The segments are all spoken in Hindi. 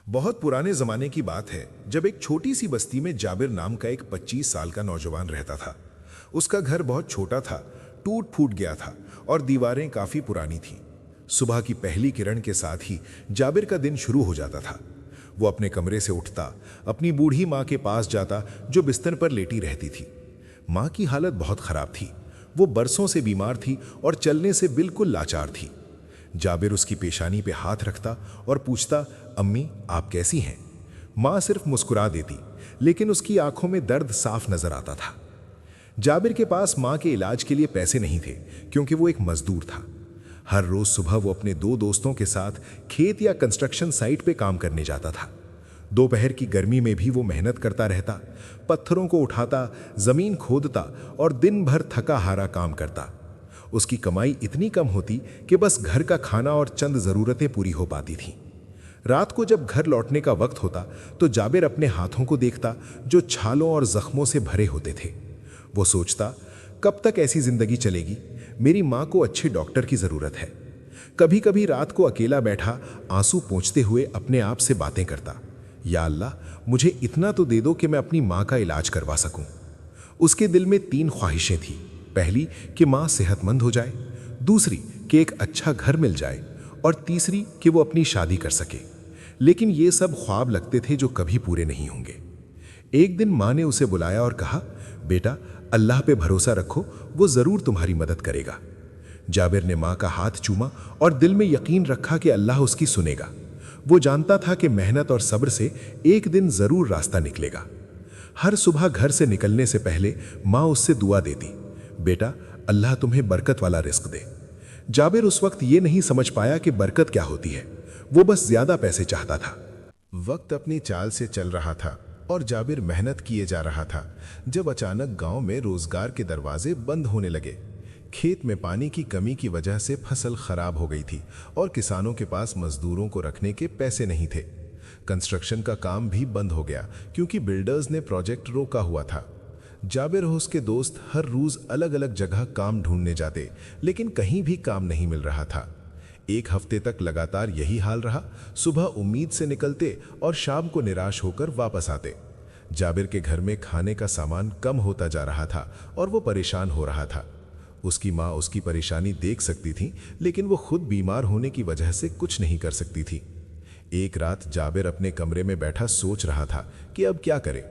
बहुत पुराने जमाने की बात है, जब एक छोटी सी बस्ती में जाबिर नाम का एक 25 साल का नौजवान रहता था। उसका घर बहुत छोटा था, टूट फूट गया था और दीवारें काफी पुरानी थीं। सुबह की पहली किरण के साथ ही जाबिर का दिन शुरू हो जाता था। वो अपने कमरे से उठता, अपनी बूढ़ी माँ के पास जाता जो बिस्तर पर लेटी रहती थी। माँ की हालत बहुत खराब थी। वो बरसों से बीमार थी और चलने से बिल्कुल लाचार थी। जाबिर उसकी पेशानी पे हाथ रखता और पूछता, अम्मी आप कैसी हैं? माँ सिर्फ मुस्कुरा देती, लेकिन उसकी आंखों में दर्द साफ नजर आता था। जाबिर के पास माँ के इलाज के लिए पैसे नहीं थे, क्योंकि वो एक मजदूर था। हर रोज सुबह वो अपने दो दोस्तों के साथ खेत या कंस्ट्रक्शन साइट पे काम करने जाता था। दोपहर की गर्मी में भी वो मेहनत करता रहता, पत्थरों को उठाता, जमीन खोदता और दिन भर थका हारा काम करता। उसकी कमाई इतनी कम होती कि बस घर का खाना और चंद ज़रूरतें पूरी हो पाती थीं। रात को जब घर लौटने का वक्त होता तो जाबिर अपने हाथों को देखता, जो छालों और जख्मों से भरे होते थे। वो सोचता, कब तक ऐसी जिंदगी चलेगी? मेरी माँ को अच्छे डॉक्टर की ज़रूरत है। कभी कभी रात को अकेला बैठा आंसू पोंछते हुए अपने आप से बातें करता, या अल्लाह मुझे इतना तो दे दो कि मैं अपनी माँ का इलाज करवा सकूं। उसके दिल में 3 ख्वाहिशें थीं। पहली कि माँ सेहतमंद हो जाए, दूसरी कि एक अच्छा घर मिल जाए और तीसरी कि वो अपनी शादी कर सके। लेकिन ये सब ख्वाब लगते थे जो कभी पूरे नहीं होंगे। एक दिन माँ ने उसे बुलाया और कहा, बेटा अल्लाह पे भरोसा रखो, वो ज़रूर तुम्हारी मदद करेगा। जाबिर ने माँ का हाथ चूमा और दिल में यकीन रखा कि अल्लाह उसकी सुनेगा। वो जानता था कि मेहनत और सब्र से एक दिन ज़रूर रास्ता निकलेगा। हर सुबह घर से निकलने से पहले माँ उससे दुआ देती, बेटा अल्लाह तुम्हें बरकत वाला रिस्क दे। जाबिर उस वक्त ये नहीं समझ पाया कि बरकत क्या होती है। वो बस ज्यादा पैसे चाहता था। वक्त अपनी चाल से चल रहा था और जाबिर मेहनत किए जा रहा था, जब अचानक गांव में रोजगार के दरवाजे बंद होने लगे। खेत में पानी की कमी की वजह से फसल खराब हो गई थी और किसानों के पास मजदूरों को रखने के पैसे नहीं थे। कंस्ट्रक्शन का काम भी बंद हो गया क्योंकि बिल्डर्स ने प्रोजेक्ट रोका हुआ था। जाबिर और उसके दोस्त हर रोज अलग अलग जगह काम ढूंढने जाते, लेकिन कहीं भी काम नहीं मिल रहा था। एक हफ्ते तक लगातार यही हाल रहा। सुबह उम्मीद से निकलते और शाम को निराश होकर वापस आते। जाबिर के घर में खाने का सामान कम होता जा रहा था और वो परेशान हो रहा था। उसकी माँ उसकी परेशानी देख सकती थी, लेकिन वो खुद बीमार होने की वजह से कुछ नहीं कर सकती थी। एक रात जाबिर अपने कमरे में बैठा सोच रहा था कि अब क्या करे।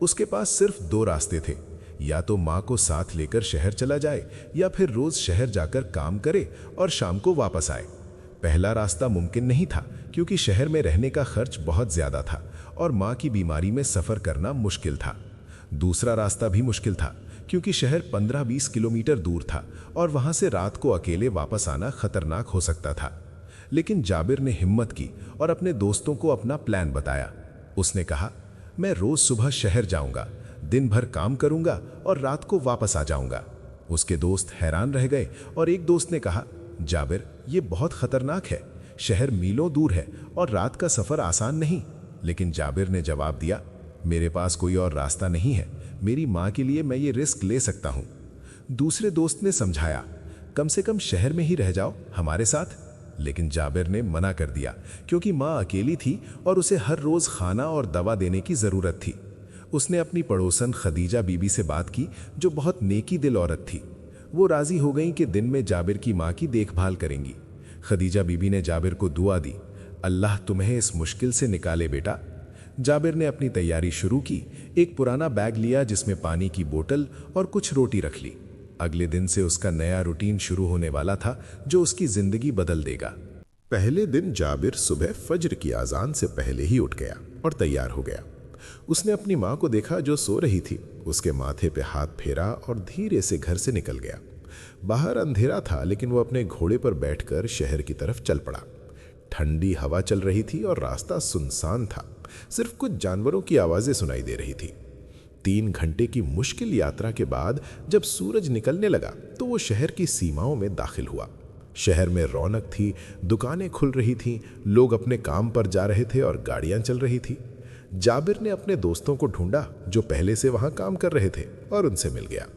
उसके पास सिर्फ 2 रास्ते थे, या तो माँ को साथ लेकर शहर चला जाए या फिर रोज शहर जाकर काम करे और शाम को वापस आए। पहला रास्ता मुमकिन नहीं था क्योंकि शहर में रहने का खर्च बहुत ज्यादा था और माँ की बीमारी में सफर करना मुश्किल था। दूसरा रास्ता भी मुश्किल था क्योंकि शहर 15-20 किलोमीटर दूर था और वहां से रात को अकेले वापस आना खतरनाक हो सकता था। लेकिन जाबिर ने हिम्मत की और अपने दोस्तों को अपना प्लान बताया। उसने कहा, मैं रोज सुबह शहर जाऊंगा, दिन भर काम करूंगा और रात को वापस आ जाऊंगा। उसके दोस्त हैरान रह गए और एक दोस्त ने कहा, जाबिर ये बहुत खतरनाक है, शहर मीलों दूर है और रात का सफर आसान नहीं। लेकिन जाबिर ने जवाब दिया, मेरे पास कोई और रास्ता नहीं है, मेरी माँ के लिए मैं ये रिस्क ले सकता हूँ। दूसरे दोस्त ने समझाया, कम से कम शहर में ही रह जाओ हमारे साथ। लेकिन जाबिर ने मना कर दिया क्योंकि माँ अकेली थी और उसे हर रोज खाना और दवा देने की जरूरत थी। उसने अपनी पड़ोसन खदीजा बीबी से बात की, जो बहुत नेकी दिल औरत थी। वो राजी हो गई कि दिन में जाबिर की माँ की देखभाल करेंगी। खदीजा बीबी ने जाबिर को दुआ दी, अल्लाह तुम्हें इस मुश्किल से निकाले बेटा। जाबिर ने अपनी तैयारी शुरू की। एक पुराना बैग लिया जिसमें पानी की बोतल और कुछ रोटी रख ली। अगले दिन से उसका नया रूटीन शुरू होने वाला था, जो उसकी जिंदगी बदल देगा। पहले दिन जाबिर सुबह फज्र की आजान से पहले ही उठ गया और तैयार हो गया। उसने अपनी माँ को देखा जो सो रही थी, उसके माथे पे हाथ फेरा और धीरे से घर से निकल गया। बाहर अंधेरा था, लेकिन वो अपने घोड़े पर बैठकर शहर की तरफ चल पड़ा। ठंडी हवा चल रही थी और रास्ता सुनसान था। सिर्फ कुछ जानवरों की आवाजें सुनाई दे रही थी। 3 घंटे की मुश्किल यात्रा के बाद जब सूरज निकलने लगा तो वो शहर की सीमाओं में दाखिल हुआ। शहर में रौनक थी, दुकानें खुल रही थीं, लोग अपने काम पर जा रहे थे और गाड़ियां चल रही थी। जाबिर ने अपने दोस्तों को ढूंढा जो पहले से वहां काम कर रहे थे और उनसे मिल गया।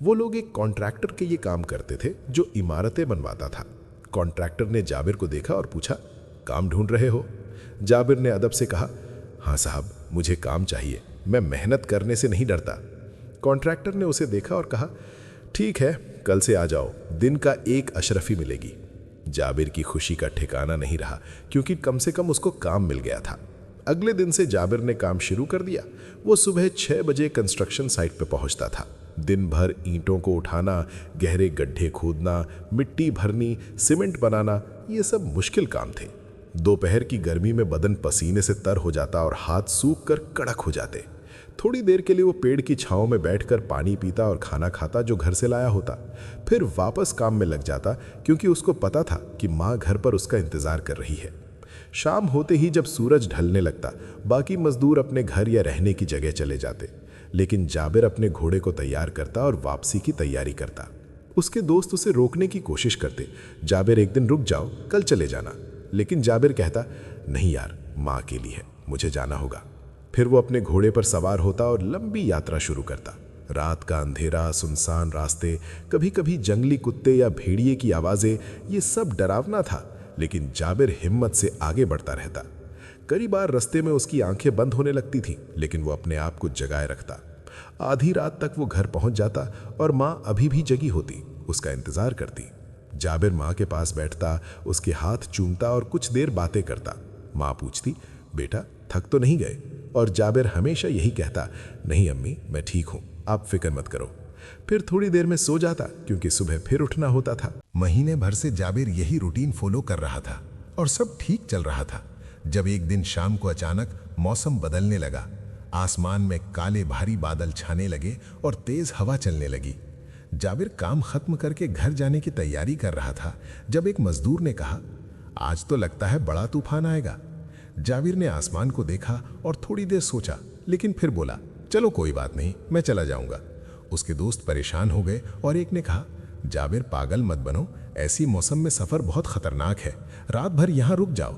वो लोग एक कॉन्ट्रैक्टर के ये काम करते थे जो इमारतें बनवाता था। कॉन्ट्रैक्टर ने जाबिर को देखा और पूछा, काम ढूंढ रहे हो? जाबिर ने अदब से कहा, हाँ साहब, मुझे काम चाहिए, मैं मेहनत करने से नहीं डरता। कॉन्ट्रैक्टर ने उसे देखा और कहा, ठीक है, कल से आ जाओ, दिन का 1 अशरफी मिलेगी। जाबिर की खुशी का ठिकाना नहीं रहा, क्योंकि कम से कम उसको काम मिल गया था। अगले दिन से जाबिर ने काम शुरू कर दिया। वो सुबह 6 बजे कंस्ट्रक्शन साइट पर पहुंचता था। दिन भर ईंटों को उठाना, गहरे गड्ढे खोदना, मिट्टी भरनी, सीमेंट बनाना, ये सब मुश्किल काम थे। दोपहर की गर्मी में बदन पसीने से तर हो जाता और हाथ सूख कर कड़क हो जाते। थोड़ी देर के लिए वो पेड़ की छांव में बैठकर पानी पीता और खाना खाता जो घर से लाया होता। फिर वापस काम में लग जाता, क्योंकि उसको पता था कि माँ घर पर उसका इंतजार कर रही है। शाम होते ही जब सूरज ढलने लगता, बाकी मजदूर अपने घर या रहने की जगह चले जाते, लेकिन जाबिर अपने घोड़े को तैयार करता और वापसी की तैयारी करता। उसके दोस्त उसे रोकने की कोशिश करते, जाबिर एक दिन रुक जाओ, कल चले जाना। लेकिन जाबिर कहता, नहीं यार, माँ अकेली है, मुझे जाना होगा। फिर वो अपने घोड़े पर सवार होता और लंबी यात्रा शुरू करता। रात का अंधेरा, सुनसान रास्ते, कभी कभी जंगली कुत्ते या भेड़िए की आवाज़ें, ये सब डरावना था, लेकिन जाबिर हिम्मत से आगे बढ़ता रहता। कई बार रास्ते में उसकी आंखें बंद होने लगती थीं, लेकिन वो अपने आप को जगाए रखता। आधी रात तक वो घर पहुंच जाता और माँ अभी भी जगी होती, उसका इंतजार करती। जाबिर माँ के पास बैठता, उसके हाथ चूमता और कुछ देर बातें करता। माँ पूछती, बेटा थक तो नहीं गए? और जाबिर हमेशा यही कहता, नहीं अम्मी, मैं ठीक हूँ, आप फिक्र मत करो। फिर थोड़ी देर में सो जाता, क्योंकि सुबह फिर उठना होता था। महीने भर से जाबिर यही रूटीन फॉलो कर रहा था और सब ठीक चल रहा था, जब एक दिन शाम को अचानक मौसम बदलने लगा। आसमान में काले भारी बादल छाने लगे और तेज हवा चलने लगी। जाबिर काम खत्म करके घर जाने की तैयारी कर रहा था, जब एक मजदूर ने कहा, आज तो लगता है बड़ा तूफान आएगा। जाबिर ने आसमान को देखा और थोड़ी देर सोचा, लेकिन फिर बोला, चलो कोई बात नहीं, मैं चला जाऊंगा। उसके दोस्त परेशान हो गए और एक ने कहा, जाबिर पागल मत बनो, ऐसी मौसम में सफ़र बहुत खतरनाक है, रात भर यहाँ रुक जाओ।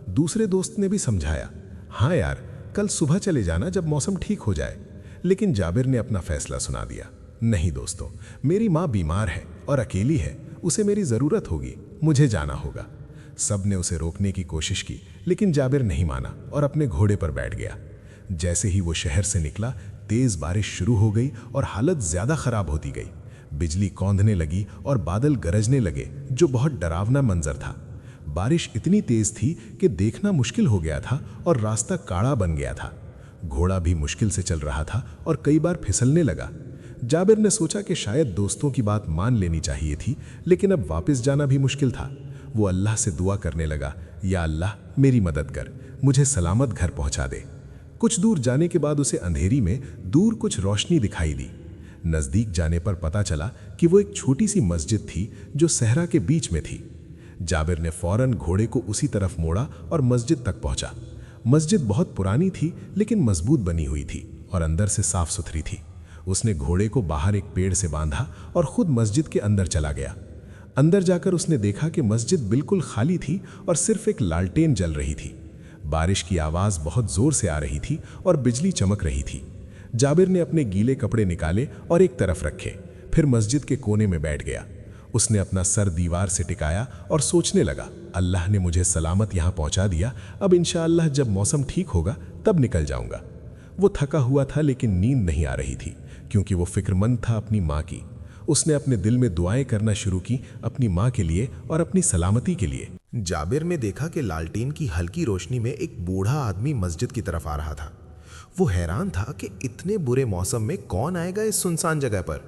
दूसरे दोस्त ने भी समझाया, हाँ यार, कल सुबह चले जाना जब मौसम ठीक हो जाए। लेकिन जाबिर ने अपना फैसला सुना दिया, नहीं दोस्तों, मेरी माँ बीमार है और अकेली है, उसे मेरी ज़रूरत होगी, मुझे जाना होगा। सब ने उसे रोकने की कोशिश की, लेकिन जाबिर नहीं माना और अपने घोड़े पर बैठ गया। जैसे ही वो शहर से निकला, तेज बारिश शुरू हो गई और हालत ज़्यादा खराब होती गई। बिजली कौंधने लगी और बादल गरजने लगे, जो बहुत डरावना मंजर था। बारिश इतनी तेज थी कि देखना मुश्किल हो गया था और रास्ता काड़ा बन गया था। घोड़ा भी मुश्किल से चल रहा था और कई बार फिसलने लगा। जाबिर ने सोचा कि शायद दोस्तों की बात मान लेनी चाहिए थी, लेकिन अब वापस जाना भी मुश्किल था। वो अल्लाह से दुआ करने लगा, या अल्लाह मेरी मदद कर, मुझे सलामत घर पहुंचा दे। कुछ दूर जाने के बाद उसे अंधेरी में दूर कुछ रोशनी दिखाई दी। नज़दीक जाने पर पता चला कि वो एक छोटी सी मस्जिद थी जो सहरा के बीच में थी। जाबिर ने फौरन घोड़े को उसी तरफ मोड़ा और मस्जिद तक पहुंचा। मस्जिद बहुत पुरानी थी, लेकिन मजबूत बनी हुई थी और अंदर से साफ सुथरी थी। उसने घोड़े को बाहर एक पेड़ से बांधा और खुद मस्जिद के अंदर चला गया। अंदर जाकर उसने देखा कि मस्जिद बिल्कुल खाली थी और सिर्फ एक लालटेन जल रही थी। बारिश की आवाज़ बहुत ज़ोर से आ रही थी और बिजली चमक रही थी। जाबिर ने अपने गीले कपड़े निकाले और एक तरफ रखे, फिर मस्जिद के कोने में बैठ गया। उसने अपना सर दीवार से टिकाया और सोचने लगा, अल्लाह ने मुझे सलामत यहाँ पहुँचा दिया, अब इंशाअल्लाह जब मौसम ठीक होगा तब निकल जाऊँगा। वो थका हुआ था, लेकिन नींद नहीं आ रही थी, क्योंकि वो फिक्रमंद था अपनी माँ की। उसने अपने दिल में दुआएं करना शुरू की, अपनी माँ के लिए और अपनी सलामती के लिए। जाबिर ने देखा कि लालटेन की हल्की रोशनी में एक बूढ़ा आदमी मस्जिद की तरफ आ रहा था। वो हैरान था कि इतने बुरे मौसम में कौन आएगा इस सुनसान जगह पर।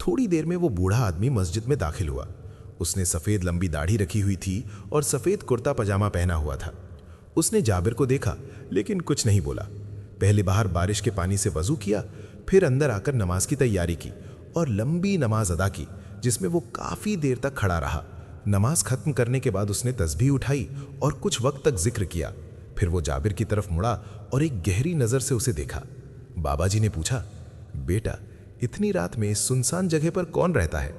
थोड़ी देर में वो बूढ़ा आदमी मस्जिद में दाखिल हुआ। उसने सफ़ेद लंबी दाढ़ी रखी हुई थी और सफ़ेद कुर्ता पजामा पहना हुआ था। उसने जाबिर को देखा, लेकिन कुछ नहीं बोला। पहले बाहर बारिश के पानी से वज़ू किया, फिर अंदर आकर नमाज की तैयारी की और लंबी नमाज अदा की, जिसमें वो काफ़ी देर तक खड़ा रहा। नमाज खत्म करने के बाद उसने तस्बीह उठाई और कुछ वक्त तक जिक्र किया। फिर वो जाबिर की तरफ मुड़ा और एक गहरी नज़र से उसे देखा। बाबा जी ने पूछा, बेटा इतनी रात में इस सुनसान जगह पर कौन रहता है?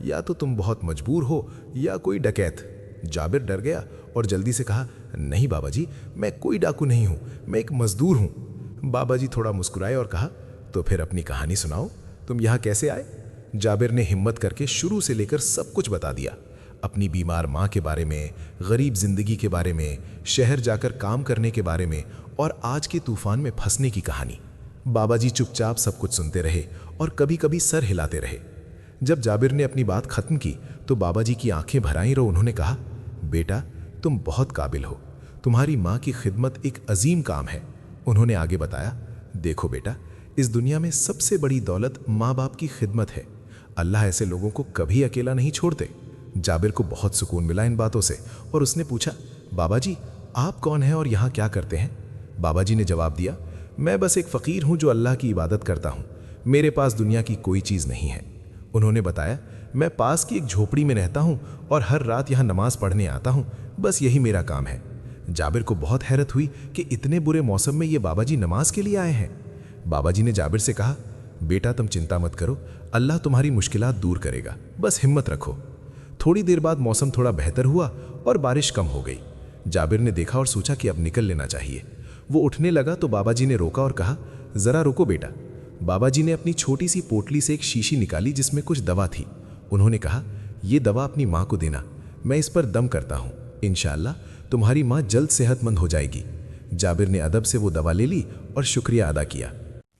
या तो तुम बहुत मजबूर हो या कोई डकैत। जाबिर डर गया और जल्दी से कहा, नहीं बाबा जी, मैं कोई डाकू नहीं हूँ, मैं एक मजदूर हूँ। बाबा जी थोड़ा मुस्कुराए और कहा, तो फिर अपनी कहानी सुनाओ, तुम यहाँ कैसे आए? जाबिर ने हिम्मत करके शुरू से लेकर सब कुछ बता दिया। अपनी बीमार माँ के बारे में, गरीब जिंदगी के बारे में, शहर जाकर काम करने के बारे में और आज के तूफान में फंसने की कहानी। बाबा जी चुपचाप सब कुछ सुनते रहे और कभी कभी सर हिलाते रहे। जब जाबिर ने अपनी बात खत्म की तो बाबा जी की आंखें भर आईं और उन्होंने कहा, बेटा तुम बहुत काबिल हो, तुम्हारी माँ की खिदमत एक अजीम काम है। उन्होंने आगे बताया, देखो बेटा, इस दुनिया में सबसे बड़ी दौलत माँ बाप की खिदमत है। अल्लाह ऐसे लोगों को कभी अकेला नहीं छोड़ते। जाबिर को बहुत सुकून मिला इन बातों से और उसने पूछा, बाबा जी आप कौन हैं और यहाँ क्या करते हैं? बाबा जी ने जवाब दिया, मैं बस एक फ़कीर हूँ जो अल्लाह की इबादत करता हूँ। मेरे पास दुनिया की कोई चीज़ नहीं है। उन्होंने बताया, मैं पास की एक झोपड़ी में रहता हूँ और हर रात यहाँ नमाज पढ़ने आता हूँ, बस यही मेरा काम है। जाबिर को बहुत हैरत हुई कि इतने बुरे मौसम में ये बाबा जी नमाज के लिए आए हैं। बाबा जी ने जाबिर से कहा, बेटा तुम चिंता मत करो, अल्लाह तुम्हारी मुश्किलात दूर करेगा, बस हिम्मत रखो। थोड़ी देर बाद मौसम थोड़ा बेहतर हुआ और बारिश कम हो गई। जाबिर ने देखा और सोचा कि अब निकल लेना चाहिए। वो उठने लगा तो बाबा जी ने रोका और कहा, ज़रा रुको बेटा। बाबा जी ने अपनी छोटी सी पोटली से एक शीशी निकाली जिसमें कुछ दवा थी। उन्होंने कहा, ये दवा अपनी माँ को देना, मैं इस पर दम करता हूँ, इंशाअल्लाह तुम्हारी माँ जल्द सेहतमंद हो जाएगी। जाबिर ने अदब से वो दवा ले ली और शुक्रिया अदा किया।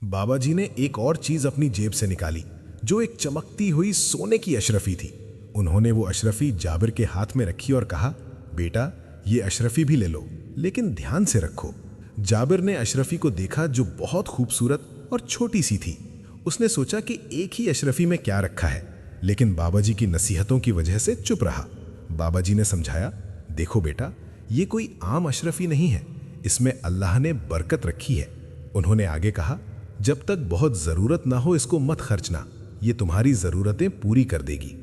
बाबा जी ने एक और चीज़ अपनी जेब से निकाली जो एक चमकती हुई सोने की अशरफी थी। उन्होंने वो अशरफी जाबिर के हाथ में रखी और कहा, बेटा ये अशरफी भी ले लो, लेकिन ध्यान से रखो। जाबिर ने अशरफी को देखा जो बहुत खूबसूरत और छोटी सी थी। उसने सोचा कि एक ही अशरफी में क्या रखा है, लेकिन बाबा जी की नसीहतों की वजह से चुप रहा। बाबा जी ने समझाया, देखो बेटा, ये कोई आम अशरफी नहीं है, इसमें अल्लाह ने बरकत रखी है। उन्होंने आगे कहा, जब तक बहुत ज़रूरत ना हो इसको मत खर्चना, ये तुम्हारी ज़रूरतें पूरी कर देगी।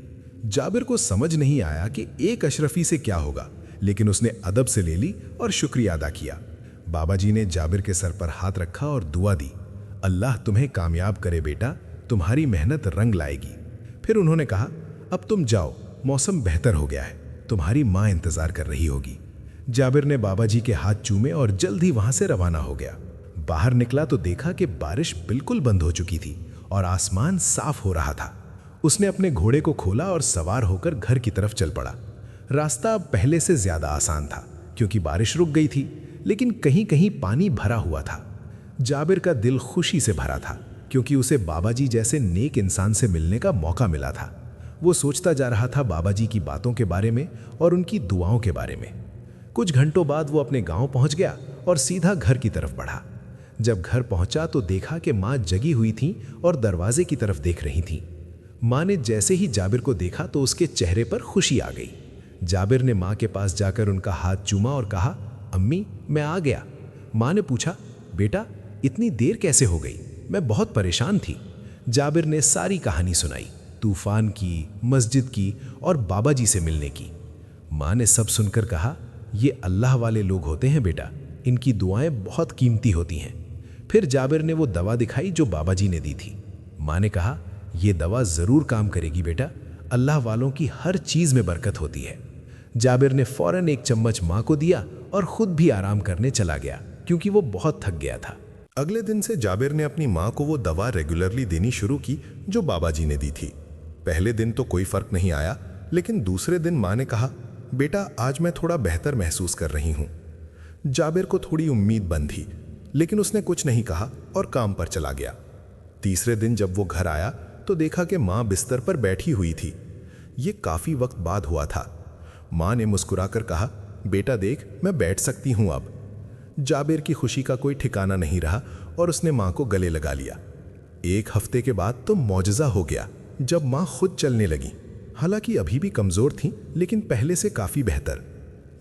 जाबिर को समझ नहीं आया कि एक अशरफी से क्या होगा, लेकिन उसने अदब से ले ली और शुक्रिया अदा किया। बाबा जी ने जाबिर के सर पर हाथ रखा और दुआ दी, अल्लाह तुम्हें कामयाब करे बेटा, तुम्हारी मेहनत रंग लाएगी। फिर उन्होंने कहा, अब तुम जाओ, मौसम बेहतर हो गया है, तुम्हारी माँ इंतज़ार कर रही होगी। जाबिर ने बाबा जी के हाथ चूमे और जल्द ही वहाँ से रवाना हो गया। बाहर निकला तो देखा कि बारिश बिल्कुल बंद हो चुकी थी और आसमान साफ हो रहा था। उसने अपने घोड़े को खोला और सवार होकर घर की तरफ चल पड़ा। रास्ता अब पहले से ज़्यादा आसान था क्योंकि बारिश रुक गई थी, लेकिन कहीं कहीं पानी भरा हुआ था। जाबिर का दिल खुशी से भरा था क्योंकि उसे बाबा जी जैसे नेक इंसान से मिलने का मौका मिला था। वो सोचता जा रहा था बाबा जी की बातों के बारे में और उनकी दुआओं के बारे में। कुछ घंटों बाद वो अपने गांव पहुंच गया और सीधा घर की तरफ बढ़ा। जब घर पहुंचा तो देखा कि माँ जगी हुई थी और दरवाजे की तरफ देख रही थी। माँ ने जैसे ही जाबिर को देखा तो उसके चेहरे पर खुशी आ गई। जाबिर ने माँ के पास जाकर उनका हाथ चूमा और कहा, अम्मी मैं आ गया। माँ ने पूछा, बेटा इतनी देर कैसे हो गई? मैं बहुत परेशान थी। जाबिर ने सारी कहानी सुनाई, तूफान की, मस्जिद की और बाबा जी से मिलने की। माँ ने सब सुनकर कहा, ये अल्लाह वाले लोग होते हैं बेटा, इनकी दुआएं बहुत कीमती होती हैं। फिर जाबिर ने वो दवा दिखाई जो बाबा जी ने दी थी। माँ ने कहा, ये दवा ज़रूर काम करेगी बेटा, अल्लाह वालों की हर चीज़ में बरकत होती है। जाबिर ने फ़ौरन एक चम्मच माँ को दिया और ख़ुद भी आराम करने चला गया क्योंकि वो बहुत थक गया था। अगले दिन से जाबिर ने अपनी माँ को वो दवा रेगुलरली देनी शुरू की जो बाबा जी ने दी थी। पहले दिन तो कोई फ़र्क नहीं आया, लेकिन दूसरे दिन माँ ने कहा, बेटा आज मैं थोड़ा बेहतर महसूस कर रही हूँ। जाबिर को थोड़ी उम्मीद बंधी, लेकिन उसने कुछ नहीं कहा और काम पर चला गया। तीसरे दिन जब वो घर आया तो देखा कि माँ बिस्तर पर बैठी हुई थी। ये काफ़ी वक्त बाद हुआ था। माँ ने मुस्कुराकर कहा, बेटा देख मैं बैठ सकती हूँ अब। जाबिर की खुशी का कोई ठिकाना नहीं रहा और उसने माँ को गले लगा लिया। एक हफ्ते के बाद तो मौजज़ा हो गया जब माँ खुद चलने लगी। हालांकि अभी भी कमज़ोर थीं, लेकिन पहले से काफ़ी बेहतर।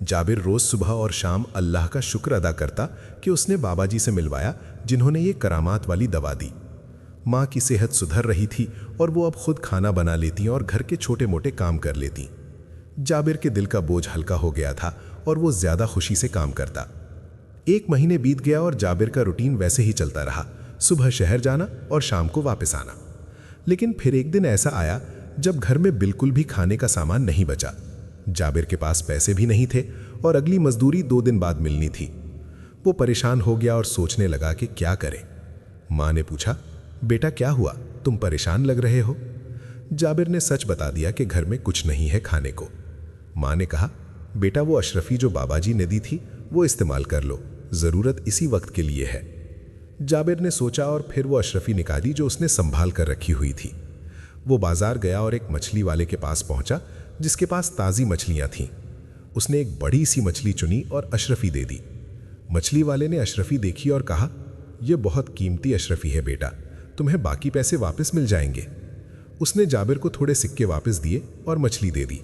जाबिर रोज़ सुबह और शाम अल्लाह का शुक्र अदा करता कि उसने बाबा जी से मिलवाया जिन्होंने ये करामात वाली दवा दी। माँ की सेहत सुधर रही थी और वो अब खुद खाना बना लेती और घर के छोटे मोटे काम कर लेती। जाबिर के दिल का बोझ हल्का हो गया था और वो ज़्यादा खुशी से काम करता। एक महीने बीत गया और जाबिर का रूटीन वैसे ही चलता रहा, सुबह शहर जाना और शाम को वापस आना। लेकिन फिर एक दिन ऐसा आया जब घर में बिल्कुल भी खाने का सामान नहीं बचा। जाबिर के पास पैसे भी नहीं थे और अगली मजदूरी 2 दिन बाद मिलनी थी। वो परेशान हो गया और सोचने लगा कि क्या करे। माँ ने पूछा, बेटा क्या हुआ, तुम परेशान लग रहे हो? जाबिर ने सच बता दिया कि घर में कुछ नहीं है खाने को। माँ ने कहा, बेटा वो अशरफी जो बाबा जी ने दी थी वो इस्तेमाल कर लो, ज़रूरत इसी वक्त के लिए है। जाबिर ने सोचा और फिर वो अशरफी निकाली जो उसने संभाल कर रखी हुई थी। वो बाजार गया और एक मछली वाले के पास पहुंचा जिसके पास ताज़ी मछलियां थीं। उसने एक बड़ी सी मछली चुनी और अशरफी दे दी। मछली वाले ने अशरफी देखी और कहा, यह बहुत कीमती अशरफी है बेटा, तुम्हें बाकी पैसे वापस मिल जाएंगे। उसने जाबिर को थोड़े सिक्के वापस दिए और मछली दे दी।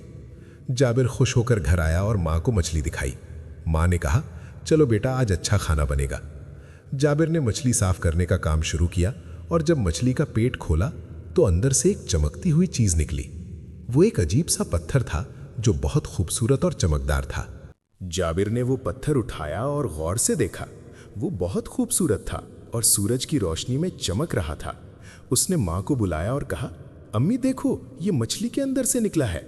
जाबिर खुश होकर घर आया और माँ को मछली दिखाई। माँ ने कहा, चलो बेटा आज अच्छा खाना बनेगा। जाबिर ने मछली साफ करने का काम शुरू किया और जब मछली का पेट खोला तो अंदर से एक चमकती हुई चीज निकली। वो एक अजीब सा पत्थर था जो बहुत खूबसूरत और चमकदार था। जाबिर ने वो पत्थर उठाया और गौर से देखा। वो बहुत खूबसूरत था और सूरज की रोशनी में चमक रहा था। उसने माँ को बुलाया और कहा, अम्मी देखो, ये मछली के अंदर से निकला है।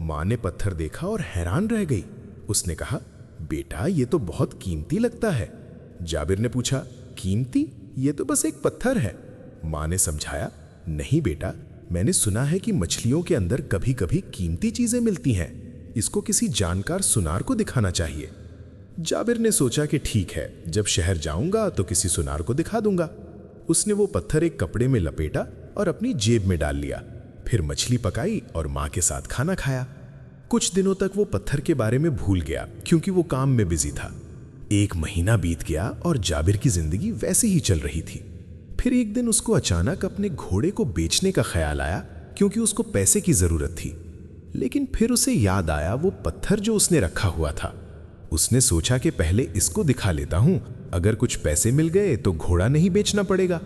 माँ ने पत्थर देखा और हैरान रह गई। उसने कहा, बेटा ये तो बहुत कीमती लगता है। जाबिर ने पूछा, कीमती? ये तो बस एक पत्थर है। माँ ने समझाया, नहीं बेटा, मैंने सुना है कि मछलियों के अंदर कभी कभी कीमती चीजें मिलती हैं। इसको किसी जानकार सुनार को दिखाना चाहिए। जाबिर ने सोचा कि ठीक है, जब शहर जाऊंगा तो किसी सुनार को दिखा दूंगा। उसने वो पत्थर एक कपड़े में लपेटा और अपनी जेब में डाल लिया। फिर मछली पकाई और माँ के साथ खाना खाया। कुछ दिनों तक वो पत्थर के बारे में भूल गया क्योंकि वो काम में बिजी था। एक महीना बीत गया और जाबिर की जिंदगी वैसे ही चल रही थी। फिर एक दिन उसको अचानक अपने घोड़े को बेचने का ख्याल आया क्योंकि उसको पैसे की जरूरत थी। लेकिन फिर उसे याद आया वो पत्थर जो उसने रखा हुआ था। उसने सोचा कि पहले इसको दिखा लेता हूं, अगर कुछ पैसे मिल गए तो घोड़ा नहीं बेचना पड़ेगा।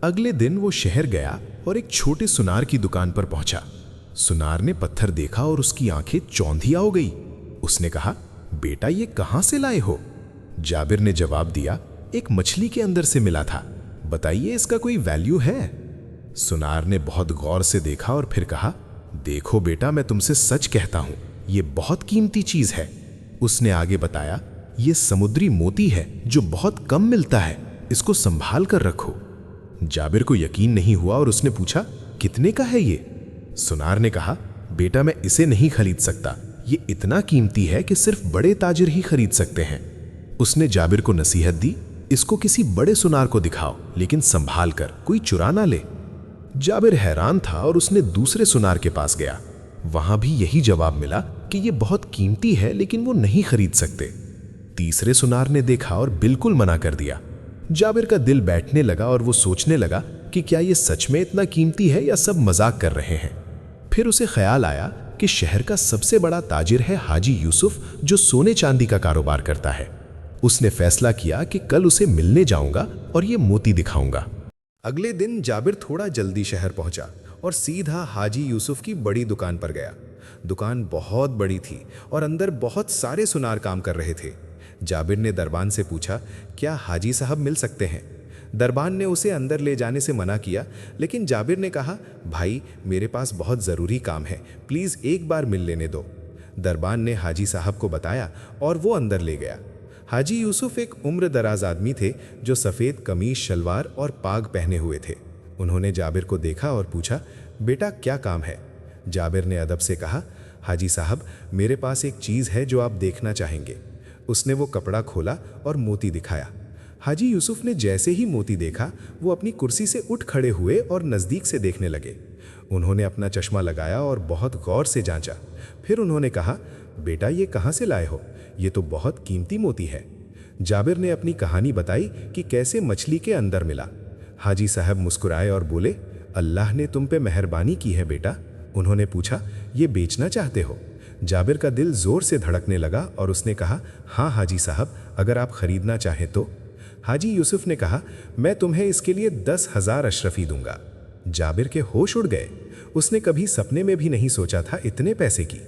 अगले दिन वो शहर गया और एक छोटे सुनार की दुकान पर पहुंचा। सुनार ने पत्थर देखा और उसकी आंखें चौंधिया हो गई। उसने कहा, बेटा ये कहां से लाए हो? जाबिर ने जवाब दिया, एक मछली के अंदर से मिला था, बताइए इसका कोई वैल्यू है? सुनार ने बहुत गौर से देखा और फिर कहा, देखो बेटा, मैं तुमसे सच कहता हूं, ये बहुत कीमती चीज है। उसने आगे बताया, ये समुद्री मोती है जो बहुत कम मिलता है, इसको संभाल कर रखो। जाबिर को यकीन नहीं हुआ और उसने पूछा, कितने का है ये? सुनार ने कहा, बेटा मैं इसे नहीं खरीद सकता, ये इतना कीमती है कि सिर्फ बड़े ताजिर ही खरीद सकते हैं। उसने जाबिर को नसीहत दी, इसको किसी बड़े सुनार को दिखाओ, लेकिन संभाल कर, कोई चुरा ना ले। जाबिर हैरान था और उसने दूसरे सुनार के पास गया। वहां भी यही जवाब मिला कि यह बहुत कीमती है लेकिन वो नहीं खरीद सकते। तीसरे सुनार ने देखा और बिल्कुल मना कर दिया। जाबिर का दिल बैठने लगा और वो सोचने लगा कि क्या ये सच में इतना कीमती है या सब मजाक कर रहे हैं। फिर उसे ख्याल आया कि शहर का सबसे बड़ा ताजिर है हाजी यूसुफ, जो सोने चांदी का कारोबार करता है। उसने फैसला किया कि कल उसे मिलने जाऊंगा और ये मोती दिखाऊंगा। अगले दिन जाबिर थोड़ा जल्दी शहर पहुंचा और सीधा हाजी यूसुफ की बड़ी दुकान पर गया। दुकान बहुत बड़ी थी और अंदर बहुत सारे सुनार काम कर रहे थे। जाबिर ने दरबान से पूछा, क्या हाजी साहब मिल सकते हैं? दरबान ने उसे अंदर ले जाने से मना किया, लेकिन जाबिर ने कहा, भाई मेरे पास बहुत ज़रूरी काम है, प्लीज़ एक बार मिल लेने दो। दरबान ने हाजी साहब को बताया और वो अंदर ले गया। हाजी यूसुफ एक उम्र दराज आदमी थे जो सफ़ेद कमीज, शलवार और पाग पहने हुए थे। उन्होंने जाबिर को देखा और पूछा, बेटा क्या काम है? जाबिर ने अदब से कहा, हाजी साहब मेरे पास एक चीज़ है जो आप देखना चाहेंगे। उसने वो कपड़ा खोला और मोती दिखाया। हाजी यूसुफ ने जैसे ही मोती देखा वो अपनी कुर्सी से उठ खड़े हुए और नज़दीक से देखने लगे। उन्होंने अपना चश्मा लगाया और बहुत गौर से जांचा। फिर उन्होंने कहा, बेटा ये कहाँ से लाए हो? ये तो बहुत कीमती मोती है। जाबिर ने अपनी कहानी बताई कि कैसे मछली के अंदर मिला। हाजी साहब मुस्कुराए और बोले, अल्लाह ने तुम पे मेहरबानी की है बेटा। उन्होंने पूछा, ये बेचना चाहते हो? जाबिर का दिल ज़ोर से धड़कने लगा और उसने कहा, हाँ हाजी साहब, अगर आप ख़रीदना चाहें तो। हाजी यूसुफ ने कहा, मैं तुम्हें इसके लिए 10,000 अशरफी दूंगा। जाबिर के होश उड़ गए। उसने कभी सपने में भी नहीं सोचा था इतने पैसे की।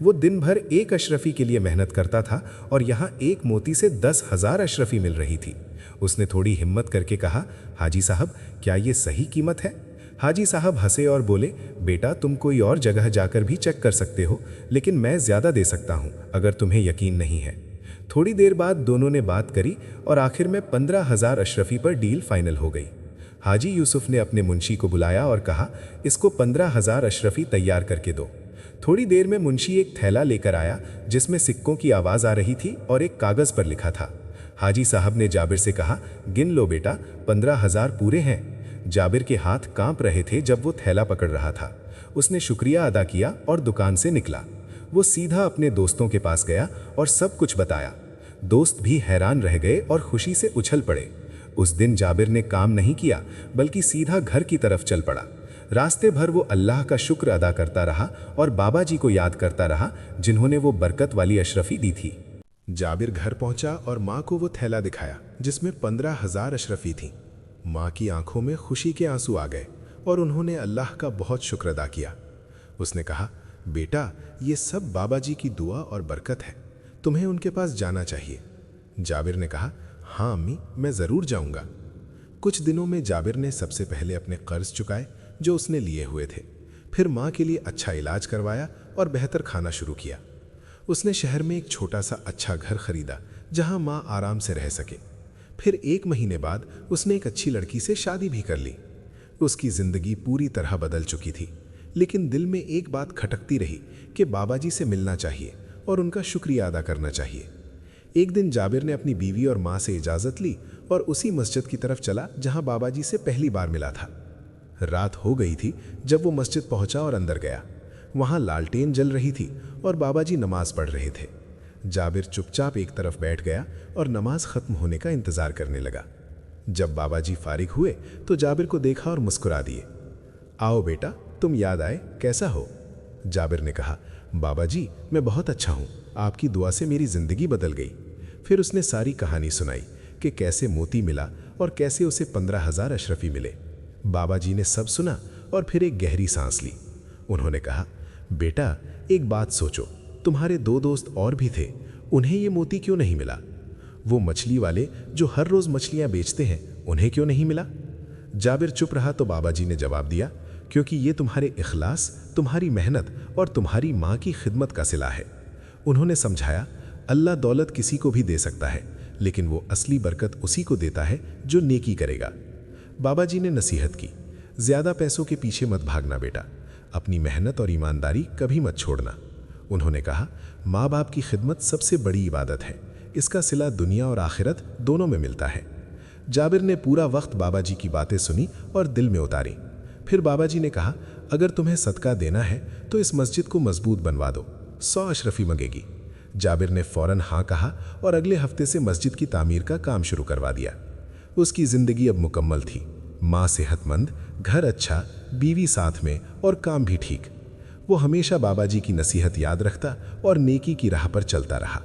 वो दिन भर एक अशरफी के लिए मेहनत करता था और यहाँ एक मोती से 10,000 अशरफी मिल रही थी। उसने थोड़ी हिम्मत करके कहा, हाजी साहब क्या ये सही कीमत है? हाजी साहब हंसे और बोले, बेटा तुम कोई और जगह जाकर भी चेक कर सकते हो, लेकिन मैं ज़्यादा दे सकता हूँ अगर तुम्हें यकीन नहीं है। थोड़ी देर बाद दोनों ने बात करी और आखिर में 15,000 अशरफी पर डील फाइनल हो गई। हाजी यूसुफ ने अपने मुंशी को बुलाया और कहा, इसको 15,000 अशरफी तैयार करके दो। थोड़ी देर में मुंशी एक थैला लेकर आया जिसमें सिक्कों की आवाज़ आ रही थी और एक कागज़ पर लिखा था। हाजी साहब ने जाबिर से कहा, गिन लो बेटा, 15,000 पूरे हैं। जाबिर के हाथ कांप रहे थे जब वो थैला पकड़ रहा था। उसने शुक्रिया अदा किया और दुकान से निकला। वो सीधा अपने दोस्तों के पास गया और सब कुछ बताया। दोस्त भी हैरान रह गए और खुशी से उछल पड़े। उस दिन जाबिर ने काम नहीं किया बल्कि सीधा घर की तरफ चल पड़ा। रास्ते भर वो अल्लाह का शुक्र अदा करता रहा और बाबा जी को याद करता रहा जिन्होंने वो बरकत वाली अशरफी दी थी। जाबिर घर पहुंचा और माँ को वो थैला दिखाया जिसमें 15,000 अशरफी थी। माँ की आंखों में खुशी के आंसू आ गए और उन्होंने अल्लाह का बहुत शुक्र अदा किया। उसने कहा, बेटा, ये सब बाबा जी की दुआ और बरकत है, तुम्हें उनके पास जाना चाहिए। जाबिर ने कहा, हाँ अम्मी, मैं ज़रूर जाऊंगा। कुछ दिनों में जाबिर ने सबसे पहले अपने कर्ज चुकाए जो उसने लिए हुए थे। फिर माँ के लिए अच्छा इलाज करवाया और बेहतर खाना शुरू किया। उसने शहर में एक छोटा सा अच्छा घर खरीदा जहाँ माँ आराम से रह सके। फिर 1 महीने बाद उसने एक अच्छी लड़की से शादी भी कर ली। उसकी ज़िंदगी पूरी तरह बदल चुकी थी, लेकिन दिल में एक बात खटकती रही कि बाबा जी से मिलना चाहिए और उनका शुक्रिया अदा करना चाहिए। एक दिन जाबिर ने अपनी बीवी और माँ से इजाज़त ली और उसी मस्जिद की तरफ चला जहाँ बाबा जी से पहली बार मिला था। रात हो गई थी जब वो मस्जिद पहुंचा और अंदर गया। वहां लालटेन जल रही थी और बाबा जी नमाज पढ़ रहे थे। जाबिर चुपचाप एक तरफ बैठ गया और नमाज खत्म होने का इंतजार करने लगा। जब बाबा जी फारिग हुए तो जाबिर को देखा और मुस्कुरा दिए। आओ बेटा, तुम याद आए, कैसा हो? जाबिर ने कहा, बाबा जी, मैं बहुत अच्छा हूँ, आपकी दुआ से मेरी ज़िंदगी बदल गई। फिर उसने सारी कहानी सुनाई कि कैसे मोती मिला और कैसे उसे 15,000 अशरफी मिले। बाबा जी ने सब सुना और फिर एक गहरी सांस ली। उन्होंने कहा, बेटा, एक बात सोचो, तुम्हारे 2 दोस्त और भी थे, उन्हें ये मोती क्यों नहीं मिला? वो मछली वाले जो हर रोज़ मछलियाँ बेचते हैं, उन्हें क्यों नहीं मिला? जाबिर चुप रहा तो बाबा जी ने जवाब दिया, क्योंकि ये तुम्हारे इखलास, तुम्हारी मेहनत और तुम्हारी माँ की खिदमत का सिला है। उन्होंने समझाया, अल्लाह दौलत किसी को भी दे सकता है, लेकिन वो असली बरकत उसी को देता है जो नेकी करेगा। बाबा जी ने नसीहत की, ज़्यादा पैसों के पीछे मत भागना बेटा, अपनी मेहनत और ईमानदारी कभी मत छोड़ना। उन्होंने कहा, माँ बाप की खिदमत सबसे बड़ी इबादत है, इसका सिला दुनिया और आखिरत दोनों में मिलता है। जाबिर ने पूरा वक्त बाबा जी की बातें सुनी और दिल में उतारी। फिर बाबा जी ने कहा, अगर तुम्हें सदका देना है तो इस मस्जिद को मजबूत बनवा दो, 100 अशरफी मंगेगी। जाबिर ने फ़ौरन हाँ कहा और अगले हफ्ते से मस्जिद की तामीर का काम शुरू करवा दिया। उसकी ज़िंदगी अब मुकम्मल थी, माँ सेहतमंद, घर अच्छा, बीवी साथ में और काम भी ठीक। वो हमेशा बाबा जी की नसीहत याद रखता और नेकी की राह पर चलता रहा।